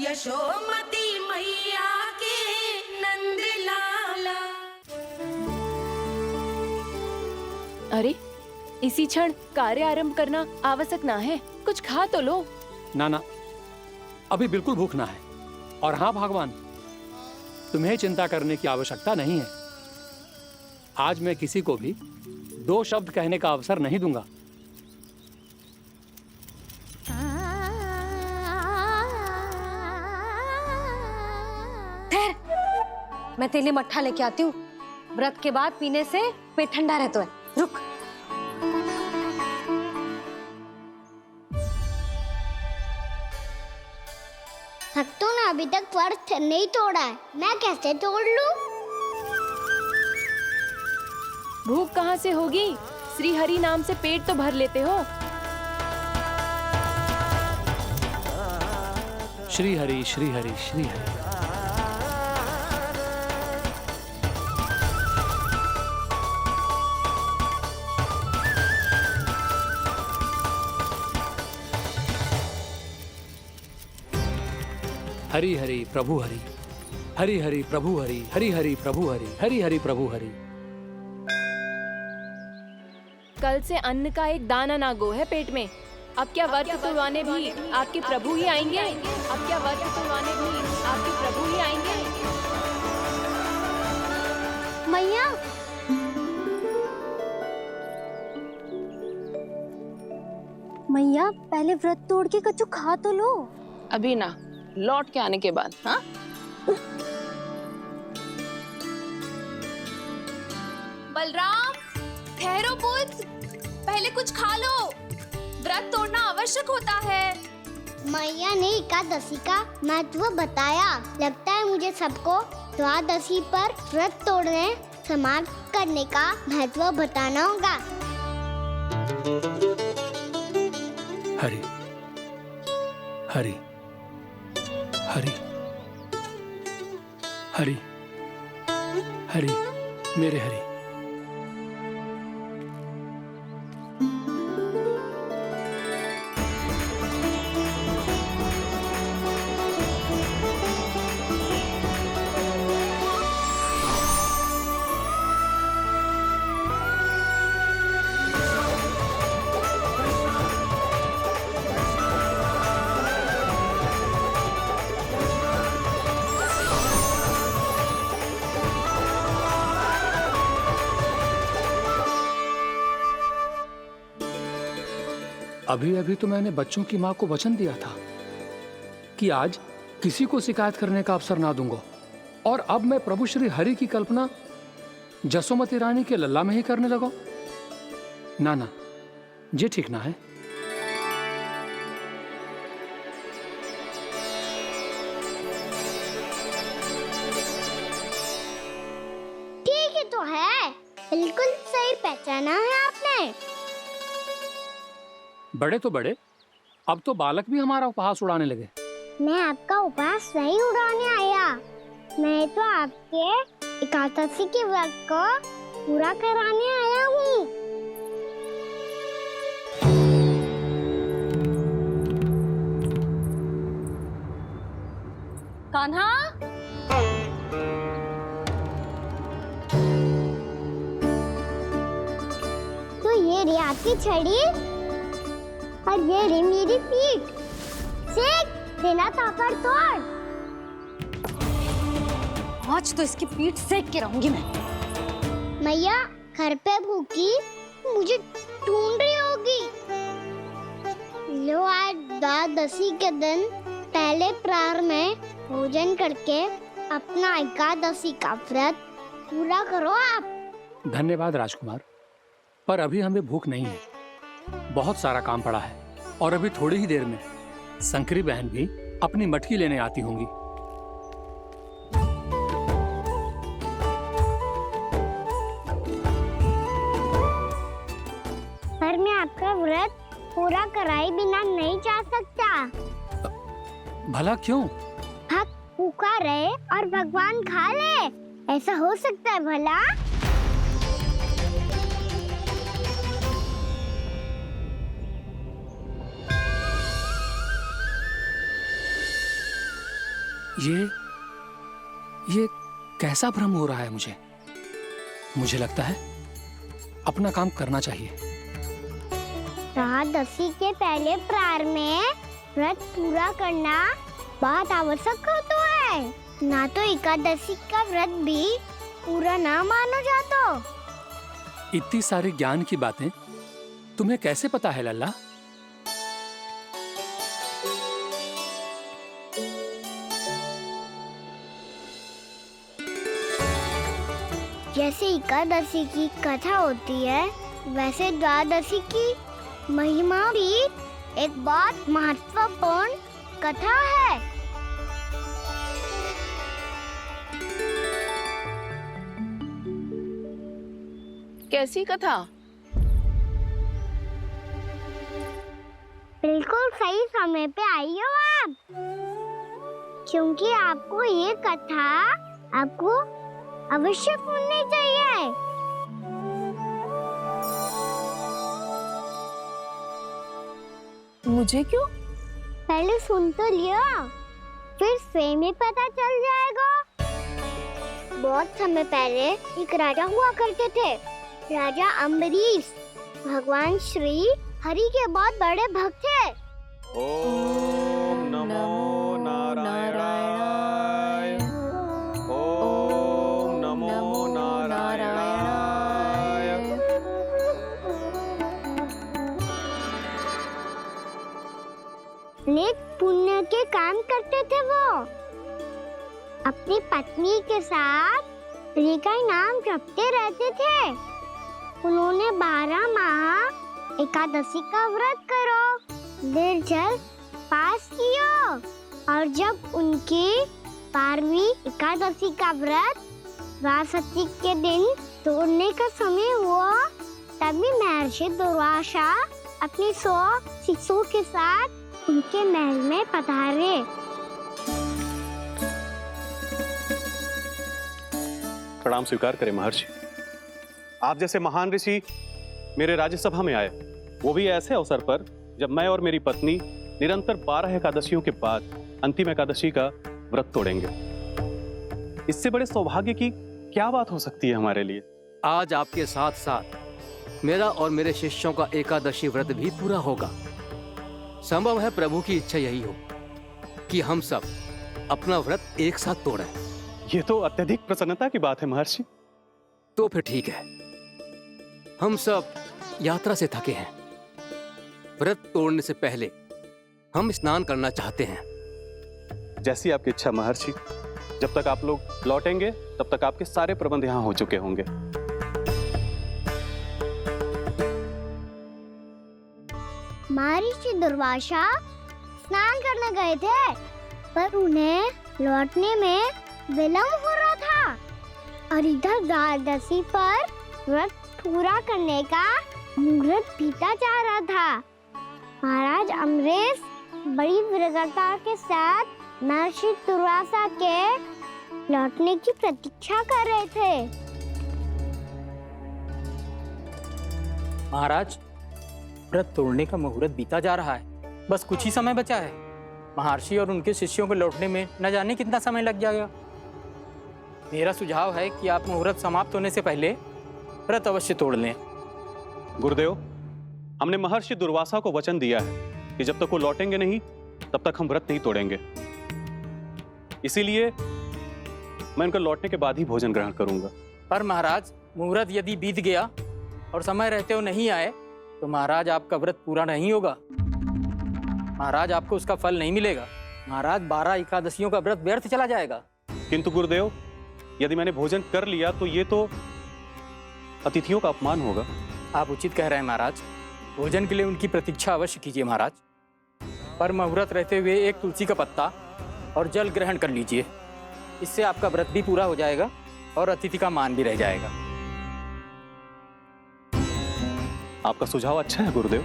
यशोमती मैया के नंद लाला। अरे इसी क्षण कार्य आरंभ करना आवश्यक ना है, कुछ खा तो लो। ना ना, अभी बिल्कुल भूख ना है। और हाँ भगवान, तुम्हें चिंता करने की आवश्यकता नहीं है। आज मैं किसी को भी 2 शब्द कहने का अवसर नहीं दूंगा। मैं तेरे लिए मट्ठा लेके आती हूँ। व्रत के बाद पीने से पेट ठंडा रहता है। रुक। भक्तों ने अभी तक व्रत नहीं तोड़ा है, मैं कैसे तोड़ लूं? भूख कहाँ से होगी? श्री हरि नाम से पेट तो भर लेते हो। श्री हरि श्री हरि श्री हरि। हरि हरि प्रभु हरि, हरि हरि प्रभु हरि, हरि हरि प्रभु हरि, हरि हरि प्रभु हरि। कल से अन्न का एक दाना ना गो है पेट में। अब क्या व्रत तुलवाने भी आपके प्रभु ही आएंगे? अब क्या व्रत तुलवाने भी आपके प्रभु ही आएंगे? मैया, मैया पहले व्रत तोड़ के कछु खा तो लो। अभी ना, लौट के आने के बाद। हाँ, बलराम ठहरो पुत्र, पहले कुछ खा लो, व्रत तोड़ना आवश्यक होता है। मैया ने एकादशी का महत्व बताया। लगता है मुझे सबको द्वादशी पर व्रत तोड़ने समाप्त करने का महत्व बताना होगा। हरि हरि हरि हरि हरि, मेरे हरि। अभी अभी तो मैंने बच्चों की माँ को वचन दिया था कि आज किसी को शिकायत करने का अवसर ना दूंगा, और अब मैं प्रभु श्री हरि की कल्पना जसोमती रानी के लल्ला में ही करने लगा। ना ना, ये ठीक ना है। ठीक ही तो है, बिल्कुल सही पहचाना है आपने। बड़े तो बड़े, अब तो बालक भी हमारा उपहास उड़ाने लगे। मैं आपका उपहास नहीं उड़ाने आया, मैं तो आपके एकादशी के व्रत को पूरा कराने आया हूँ। कान्हा, तो ये रे आपकी छड़ी और ये रे मेरी पीठ। सेक देना तापर तोड़। आज तो इसकी पीठ सेक के रहूंगी मैं। मैया घर पे भूखी मुझे ढूंढ रही होगी। लो, आज द्वादशी के दिन पहले प्रहर में भोजन करके अपना एकादशी का व्रत पूरा करो आप। धन्यवाद राजकुमार, पर अभी हमें भूख नहीं है। बहुत सारा काम पड़ा है, और अभी थोड़ी ही देर में शंकरी बहन भी अपनी मटकी लेने आती होंगी। पर मैं आपका व्रत पूरा कराए बिना नहीं जा सकता। भला क्यों? भक्त भूखा रहे और भगवान खा ले, ऐसा हो सकता है भला? ये कैसा भ्रम हो रहा है मुझे लगता है अपना काम करना चाहिए। एकादशी के पहले प्रार में व्रत पूरा करना बहुत आवश्यक होता है, ना तो एकादशी का व्रत भी पूरा ना मानो जातो। इतनी सारी ज्ञान की बातें तुम्हें कैसे पता है लल्ला? जैसे एकादशी की कथा होती है, वैसे द्वादशी की महिमा भी एक बहुत महत्वपूर्ण कथा है। कैसी कथा? बिल्कुल सही समय पे आई हो आप, क्योंकि आपको ये कथा आपको अवश्य सुननी चाहिए। मुझे क्यों? पहले सुन तो लिया, फिर स्वयं ही पता चल जाएगा। बहुत समय पहले एक राजा हुआ करते थे, राजा अम्बरीश। भगवान श्री हरि के बहुत बड़े भक्त थे। ओम नमो नारायणाय। ओम नमो नारायणाय। नेक पुण्य के काम करते थे वो। अपनी पत्नी के साथ हरि का नाम जपते रहते थे। उन्होंने 12 माह एकादशी का व्रत करो निर्जल पास किया, और जब उनकी 12वीं एकादशी का व्रत द्वादशी के दिन तोड़ने का समय हुआ, तभी महर्षि दुर्वासा अपनी 100 शिष्यों के साथ उनके महल में पधारे। प्रणाम स्वीकार करें महर्षि। आप जैसे महान ऋषि मेरे राज्यसभा में आए, वो भी ऐसे अवसर पर जब मैं और मेरी पत्नी निरंतर 12 एकादशियों के बाद अंतिम एकादशी का व्रत तोड़ेंगे। इससे बड़े सौभाग्य की क्या बात हो सकती है हमारे लिए? आज आपके साथ साथ मेरा और मेरे शिष्यों का एकादशी व्रत भी पूरा होगा। संभव है प्रभु की इच्छा यही हो कि हम सब अपना व्रत एक साथ तोड़ें। ये तो अत्यधिक प्रसन्नता की बात है महर्षि। तो फिर ठीक है, हम सब यात्रा से थके हैं। व्रत तोड़ने से पहले हम स्नान करना चाहते हैं। जैसी आपकी इच्छा महर्षि। जब तक आप लोग लौटेंगे तब तक आपके सारे प्रबंध यहाँ हो चुके होंगे। महर्षि दुर्वासा स्नान करने गए थे, पर उन्हें लौटने में विलंब हो रहा था, और इधर द्वादशी पर व्रत पूरा करने का मुहूर्त बीता जा रहा था। महाराज अम्बरीश बड़ी विरगता के साथ महर्षि दुर्वासा के लौटने की प्रतीक्षा कर रहे थे। महाराज, व्रत तोड़ने का मुहूर्त बीता जा रहा है, बस कुछ ही समय बचा है। महर्षि और उनके शिष्यों को लौटने में न जाने कितना समय लग जाएगा। मेरा सुझाव है कि आप मुहूर्त समाप्त होने से पहले व्रत अवश्य तोड़ लें। गुरुदेव, हमने महर्षि दुर्वासा को वचन दिया है कि जब तक वो लौटेंगे नहीं तब तक हम व्रत नहीं तोड़ेंगे। इसीलिए मैं उनके लौटने के बाद ही भोजन ग्रहण करूंगा। पर महाराज, मुहूर्त यदि बीत गया और समय रहते हो नहीं आए तो महाराज आपका व्रत पूरा नहीं होगा। महाराज, आपको उसका फल नहीं मिलेगा। महाराज, 12 एकादशियों का व्रत व्यर्थ चला जाएगा। किंतु गुरुदेव, यदि मैंने भोजन कर लिया तो ये तो अतिथियों का अपमान होगा। आप उचित कह रहे हैं महाराज, भोजन के लिए उनकी प्रतीक्षा अवश्य कीजिए महाराज। पर मुहूर्त रहते हुए एक तुलसी का पत्ता और जल ग्रहण कर लीजिए। इससे आपका व्रत भी पूरा हो जाएगा और अतिथि का मान भी रह जाएगा। आपका सुझाव अच्छा है गुरुदेव।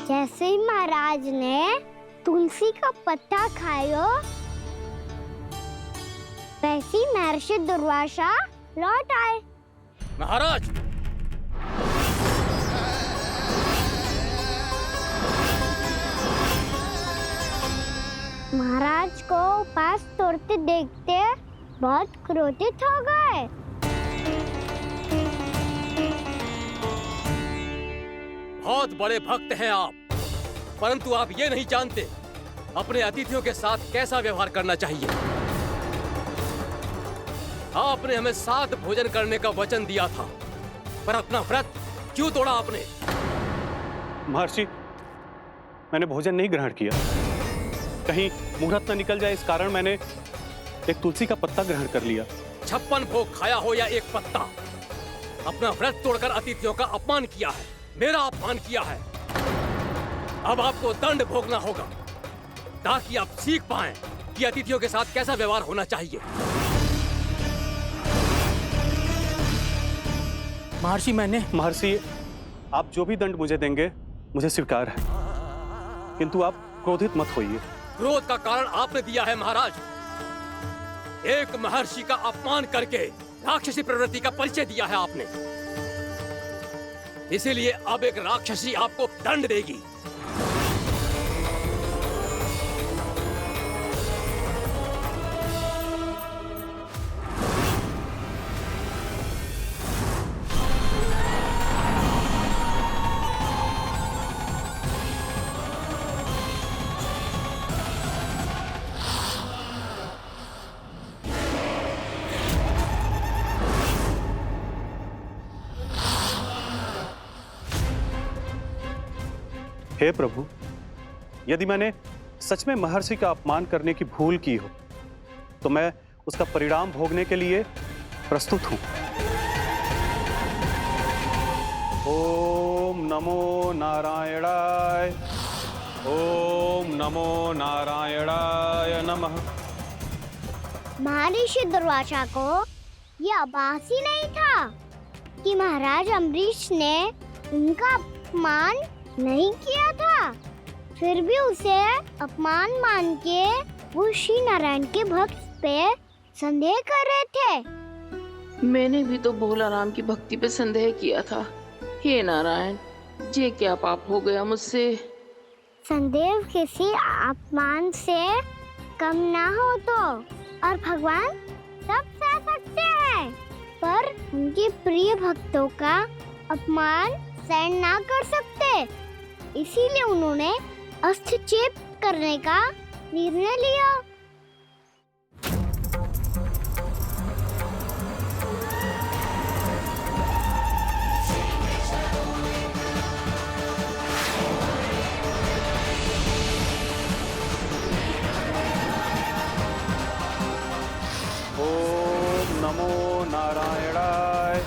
जैसे ही महाराज ने तुलसी का पत्ता खायो, वैसे ही महर्षि दुर्वासा लौट आए। महाराज, देखते देखते बहुत क्रोधित हो गए। बहुत बड़े भक्त हैं आप, परंतु आप ये नहीं जानते अपने अतिथियों के साथ कैसा व्यवहार करना चाहिए। आपने हमें साथ भोजन करने का वचन दिया था, पर अपना व्रत क्यों तोड़ा आपने? महर्षि, मैंने भोजन नहीं ग्रहण किया। कहीं मुहूर्त न निकल जाए, इस कारण मैंने एक तुलसी का पत्ता ग्रहण कर लिया। 56 भोग खाया हो या एक पत्ता, अपना व्रत तोड़कर अतिथियों का अपमान किया है, मेरा अपमान किया है। अब आपको दंड भोगना होगा ताकि आप सीख पाएं कि अतिथियों के साथ कैसा व्यवहार होना चाहिए। महर्षि महर्षि, आप जो भी दंड मुझे देंगे मुझे स्वीकार है, किंतु आप क्रोधित मत होइए। क्रोध का कारण आपने दिया है महाराज। एक महर्षि का अपमान करके राक्षसी प्रवृत्ति का परिचय दिया है आपने, इसीलिए अब एक राक्षसी आपको दंड देगी। हे प्रभु, यदि मैंने सच में महर्षि का अपमान करने की भूल की हो तो मैं उसका परिणाम भोगने के लिए प्रस्तुत हूं। ओम नमो नारायणाय, ओम नमो नारायणाय नमः। महर्षि दुर्वासा को यह आभास ही नहीं था कि महाराज अम्बरीश ने उनका अपमान नहीं किया था। फिर भी उसे अपमान मान के वो श्री नारायण के भक्त पे संदेह कर रहे थे। मैंने भी तो भोला राम की भक्ति पे संदेह किया था। हे नारायण, ये क्या पाप हो गया मुझसे? संदेह किसी अपमान से कम ना हो तो, और भगवान सब सह सकते हैं, पर उनके प्रिय भक्तों का अपमान सहन ना कर सकते, इसीलिए उन्होंने हस्तक्षेप करने का निर्णय लिया। ओम नमो नारायणाय।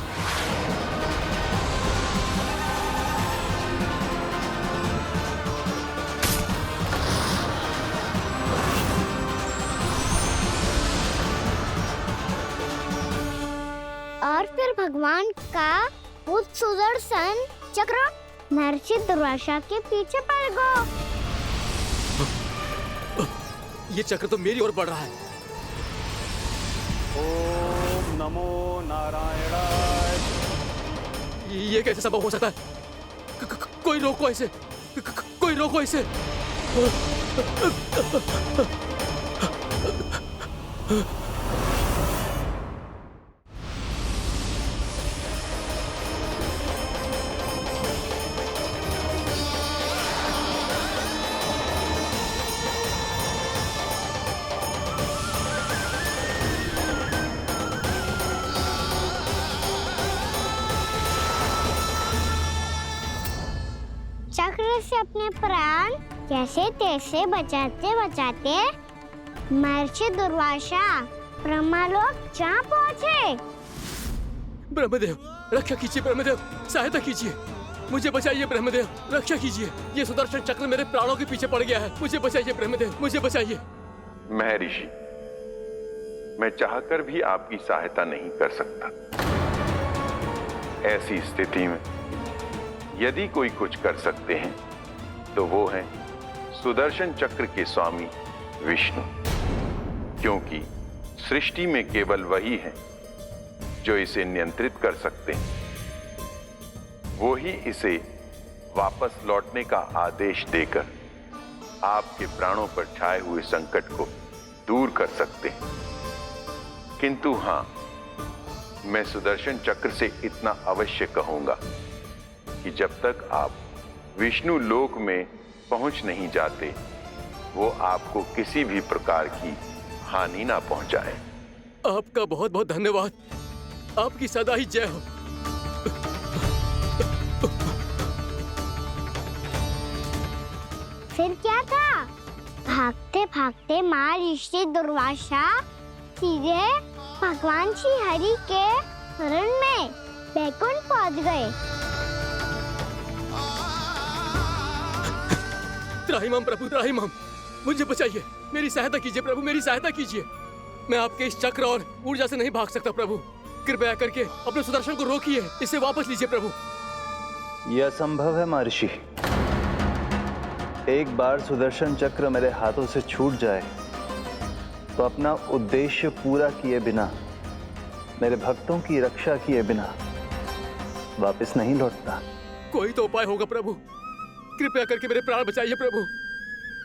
और फिर भगवान का वो सुदर्शन चक्र महर्षि दुर्वासा के पीछे पड़ गया। ये चक्र तो मेरी ओर बढ़ रहा है। ओम नमो नारायणाय। ये कैसे संभव हो सकता है? कोई रोको इसे, कोई रोको इसे। चक्र से अपने प्राण कैसे तैसे बचाते बचाते महर्षि दुर्वासा ब्रह्मलोक जा पहुँचे। ब्रह्मदेव, रक्षा कीजिए ब्रह्मदेव, सहायता कीजिए, मुझे बचाइए ब्रह्मदेव, रक्षा कीजिए। ये सुदर्शन चक्र मेरे प्राणों के पीछे पड़ गया है, मुझे बचाइए ब्रह्मदेव, मुझे बचाइए। महर्षि, मैं चाहकर भी आपकी सहायता नहीं कर सकता। ऐसी स्थिति में यदि कोई कुछ कर सकते हैं तो वो है सुदर्शन चक्र के स्वामी विष्णु, क्योंकि सृष्टि में केवल वही है जो इसे नियंत्रित कर सकते हैं। वो ही इसे वापस लौटने का आदेश देकर आपके प्राणों पर छाए हुए संकट को दूर कर सकते हैं। किंतु हां, मैं सुदर्शन चक्र से इतना अवश्य कहूंगा कि जब तक आप विष्णु लोक में पहुंच नहीं जाते, वो आपको किसी भी प्रकार की हानि ना पहुंचाए। आपका बहुत बहुत धन्यवाद। आपकी सदा ही जय हो। फिर क्या था? भागते भागते महर्षि दुर्वासा सीधे भगवान श्री हरि के शरण में बैकुंठ पहुंच गए। त्राहिमाम प्रभु, त्राहिमाम, मुझे बचाइए, मेरी सहायता कीजिए प्रभु, मेरी सहायता कीजिए। मैं आपके इस चक्र और ऊर्जा से नहीं भाग सकता प्रभु। कृपया करके अपने सुदर्शन को रोकिए, इसे वापस लीजिए प्रभु। यह संभव है महर्षि। एक बार सुदर्शन चक्र मेरे हाथों से छूट जाए तो अपना उद्देश्य पूरा किए बिना, मेरे भक्तों की रक्षा किए बिना वापस नहीं लौटता। कोई तो उपाय होगा प्रभु, कृपया करके मेरे प्राण बचाइए प्रभु।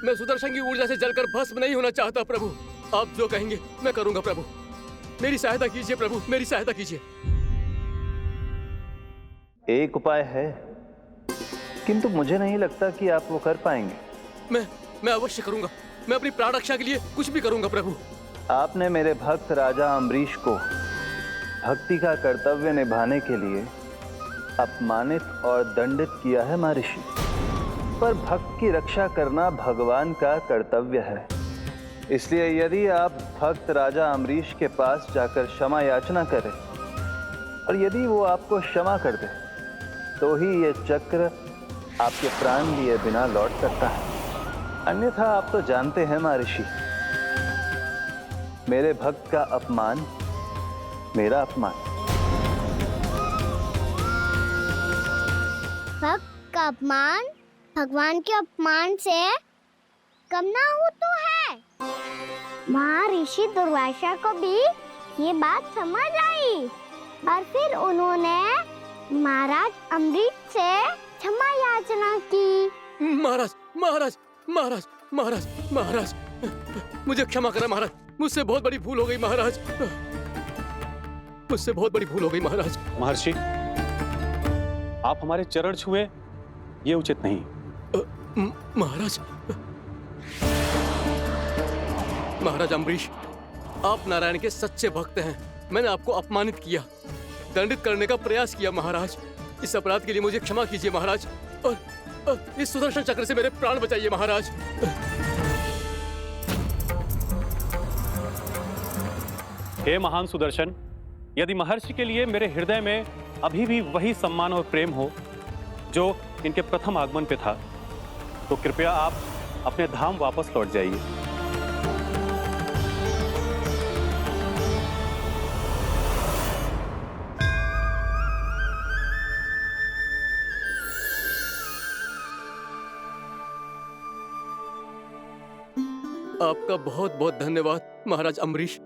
मैं सुदर्शन की ऊर्जा से जलकर भस्म नहीं होना चाहता प्रभु। आप जो कहेंगे मैं करूंगा प्रभु। मेरी सहायता कीजिए प्रभु, मेरी सहायता कीजिए। एक उपाय है, किंतु मुझे नहीं लगता कि आप वो कर पाएंगे। मैं अवश्य करूंगा। मैं अपनी प्राण रक्षा के लिए कुछ भी करूंगा प्रभु। आपने मेरे भक्त राजा अम्बरीश को भक्ति का कर्तव्य निभाने के लिए अपमानित और दंडित किया है महर्षि, पर भक्त की रक्षा करना भगवान का कर्तव्य है। इसलिए यदि आप भक्त राजा अम्बरीश के पास जाकर क्षमा याचना करें और यदि वो आपको क्षमा कर दे, तो ही ये चक्र आपके प्राण लिए बिना लौट सकता है। अन्यथा आप तो जानते हैं महर्षि, मेरे भक्त का अपमान मेरा अपमान। भक्त का अपमान भगवान के अपमान से कम ना हो तो है। महर्षि दुर्वासा को भी ये बात समझ आई और फिर उन्होंने महाराज अम्बरीश से क्षमा याचना की। महाराज महाराज महाराज महाराज महाराज, मुझे क्षमा करें महाराज, मुझसे बहुत बड़ी भूल हो गई महाराज, मुझसे बहुत बड़ी भूल हो गई महाराज। महर्षि, आप हमारे चरण छुए ये उचित नहीं। महाराज, महाराज अम्बरीश, आप नारायण के सच्चे भक्त हैं। मैंने आपको अपमानित किया, दंडित करने का प्रयास किया महाराज। इस अपराध के लिए मुझे क्षमा कीजिए महाराज, और इस सुदर्शन चक्र से मेरे प्राण बचाइए महाराज। हे महान सुदर्शन, यदि महर्षि के लिए मेरे हृदय में अभी भी वही सम्मान और प्रेम हो जो इनके प्रथम आगमन पे था, तो कृपया आप अपने धाम वापस लौट जाइए। आपका बहुत बहुत धन्यवाद महाराज अम्बरीश।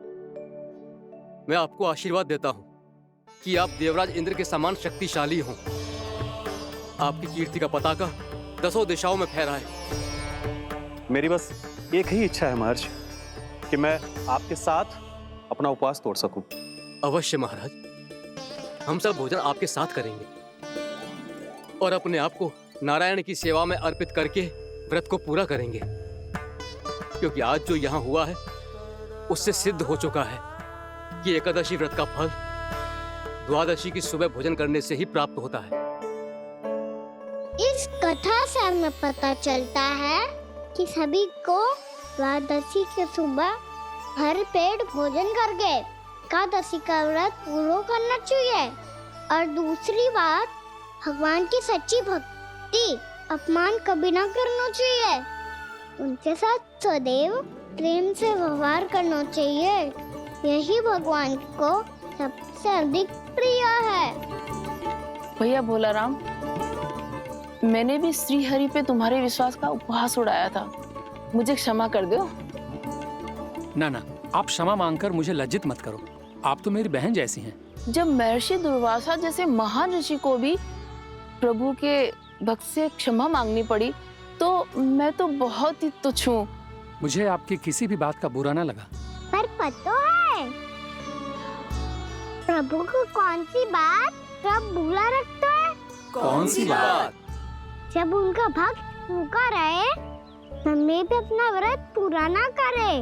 मैं आपको आशीर्वाद देता हूं कि आप देवराज इंद्र के समान शक्तिशाली हों। आपकी कीर्ति का पताका 10 दिशाओं में फहराए। मेरी बस एक ही इच्छा है महर्षि, कि मैं आपके साथ अपना उपवास तोड़ सकूं। अवश्य महाराज, हम सब भोजन आपके साथ करेंगे और अपने आप को नारायण की सेवा में अर्पित करके व्रत को पूरा करेंगे, क्योंकि आज जो यहाँ हुआ है उससे सिद्ध हो चुका है कि एकादशी व्रत का फल द्वादशी की सुबह भोजन करने से ही प्राप्त होता है। इस कथा से हमें पता चलता है कि सभी को द्वादशी के सुबह भर पेट भोजन करके एकादशी का व्रत पूरा करना चाहिए। और दूसरी बात, भगवान की सच्ची भक्ति अपमान कभी ना करना चाहिए। उनके साथ सदैव प्रेम से व्यवहार करना चाहिए। यही भगवान को सबसे अधिक प्रिय है। भैया भोला राम, मैंने भी श्री हरि पे तुम्हारे विश्वास का उपहास उड़ाया था, मुझे क्षमा कर दो। ना ना, आप क्षमा मांगकर मुझे लज्जित मत करो, आप तो मेरी बहन जैसी हैं। जब महर्षि दुर्वासा जैसे महान ऋषि को भी प्रभु के भक्त से क्षमा मांगनी पड़ी, तो मैं तो बहुत ही तुच्छ हूँ। मुझे आपकी किसी भी बात का बुरा ना लगा। पर पता है प्रभु को कौन सी बात सब बुरा रखता है? कौन सी बात? जब उनका भक्त भूखा रहे समय पे अपना व्रत पूरा ना करे।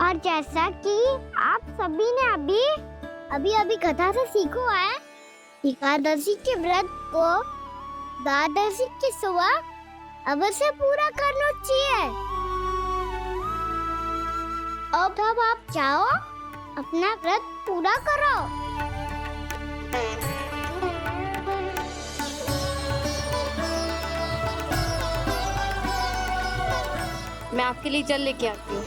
और जैसा कि आप सभी ने अभी कथा से सीखो है, एकादशी के व्रत को द्वादशी के सुबह अवश्य पूरा करना चाहिए। अब आप जाओ अपना व्रत पूरा करो। मैं आपके लिए जल लेके आती हूँ।